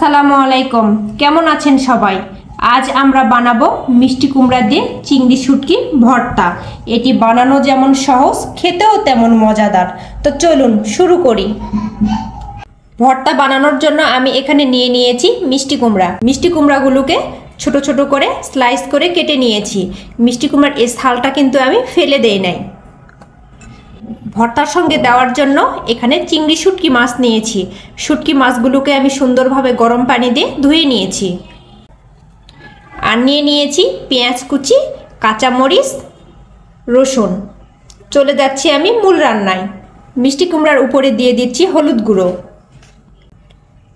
আসসালামু আলাইকুম, কেমন আছেন সবাই? আজ আমরা বানাবো মিষ্টি কুমড়া দিয়ে চিংড়ি শুটকি ভর্তা। এটি বানানো যেমন সহজ, খেতেও তেমন মজাদার। তো চলুন শুরু করি। ভর্তা বানানোর জন্য আমি এখানে নিয়ে নিয়েছি মিষ্টি কুমড়া। মিষ্টি কুমড়াগুলোকে ছোট ছোট করে স্লাইস করে কেটে নিয়েছি। মিষ্টি কুমড়ার এই ছালটা কিন্তু আমি ফেলে দেই নাই। ভর্তার সঙ্গে দেওয়ার জন্য এখানে চিংড়ি শুটকি মাছ নিয়েছি। শুটকি মাছগুলোকে আমি সুন্দরভাবে গরম পানি দিয়ে ধুয়ে নিয়েছি। আর নিয়ে নিয়েছি পেঁয়াজ কুচি, কাঁচামরিচ, রসুন। চলে যাচ্ছি আমি মূল রান্নায়। মিষ্টি কুমড়ার উপরে দিয়ে দিচ্ছি হলুদ গুঁড়ো,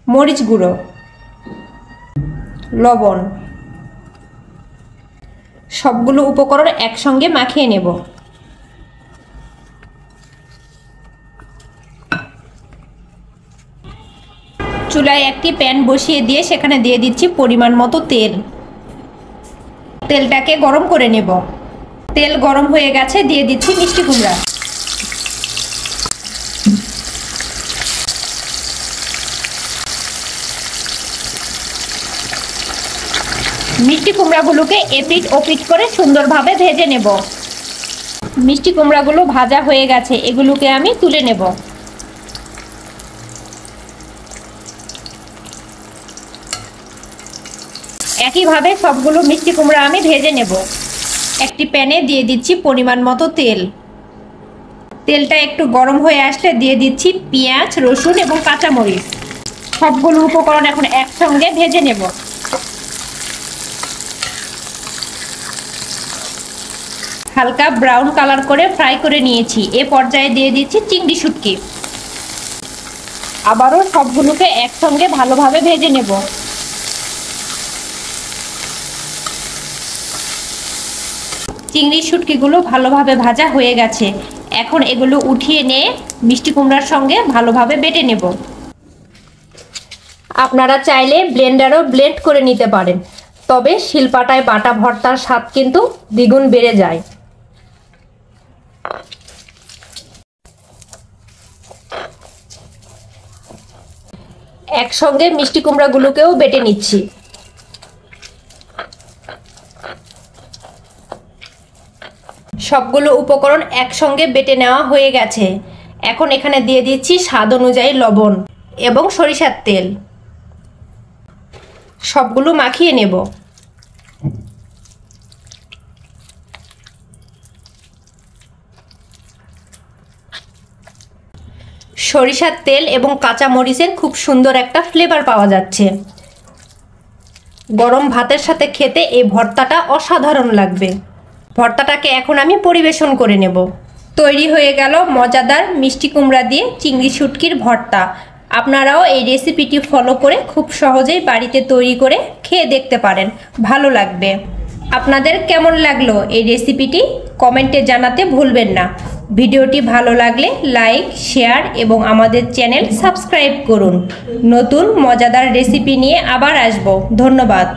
মরিচ গুঁড়ো, লবণ। সবগুলো উপকরণ একসঙ্গে মাখিয়ে নেব। চুলায় একটি প্যান বসিয়ে দিয়ে সেখানে দিয়ে দিচ্ছি পরিমাণ মতো তেল। তেলটাকে গরম করে নেব। তেল গরম হয়ে গেছে, দিয়ে দিচ্ছি মিষ্টি কুমড়া। মিষ্টি কুমড়াগুলোকে এপিট ওপিট করে সুন্দরভাবে ভেজে নেব। মিষ্টি কুমড়াগুলো ভাজা হয়ে গেছে, এগুলোকে আমি তুলে নেব। একইভাবে সবগুলো মিষ্টি কুমড়া আমি ভেজে নেব। একটি প্যানে দিয়ে দিচ্ছি পরিমাণ মতো তেল। তেলটা একটু গরম হয়ে আসলে দিয়ে দিচ্ছি পেঁয়াজ, রসুন এবং কাঁচামরিচ। সবগুলো উপকরণ এখন একসঙ্গে ভেজে নেব। হালকা ব্রাউন কালার করে ফ্রাই করে নিয়েছি। এ পর্যায়ে দিয়ে দিচ্ছি চিংড়ি শুটকি। আবারও সবগুলোকে একসঙ্গে ভালোভাবে ভেজে নেব। চিংড়ি শুটকিগুলো ভালোভাবে ভাজা হয়ে গেছে। এখন এগুলো উঠিয়ে নিয়ে মিষ্টি কুমড়ার সঙ্গে ভালোভাবে বেটে নেব। আপনারা চাইলে ব্লেন্ডারও ব্লেন্ড করে নিতে পারেন, তবে শিলপাটায় বাটা ভর্তার স্বাদ কিন্তু দ্বিগুণ বেড়ে যায়। একসঙ্গে মিষ্টি কুমড়াগুলোকেও বেটে নিচ্ছি। সবগুলো উপকরণ একসঙ্গে বেটে নেওয়া হয়ে গেছে। এখন এখানে দিয়ে দিচ্ছি স্বাদ অনুযায়ী লবণ এবং সরিষার তেল। সবগুলো মাখিয়ে নেব। সরিষার তেল এবং কাঁচা মরিচের খুব সুন্দর একটা ফ্লেভার পাওয়া যাচ্ছে। গরম ভাতের সাথে খেতে এই ভর্তাটা অসাধারণ লাগবে। ভর্তাটাকে এখন আমি পরিবেশন করে নেব। তৈরি হয়ে গেল মজাদার মিষ্টি কুমড়া দিয়ে চিংড়ি শুটকির ভর্তা। আপনারাও এই রেসিপিটি ফলো করে খুব সহজেই বাড়িতে তৈরি করে খেয়ে দেখতে পারেন, ভালো লাগবে। আপনাদের কেমন লাগলো এই রেসিপিটি কমেন্টে জানাতে ভুলবেন না। ভিডিওটি ভালো লাগলে লাইক, শেয়ার এবং আমাদের চ্যানেল সাবস্ক্রাইব করুন। নতুন মজাদার রেসিপি নিয়ে আবার আসব। ধন্যবাদ।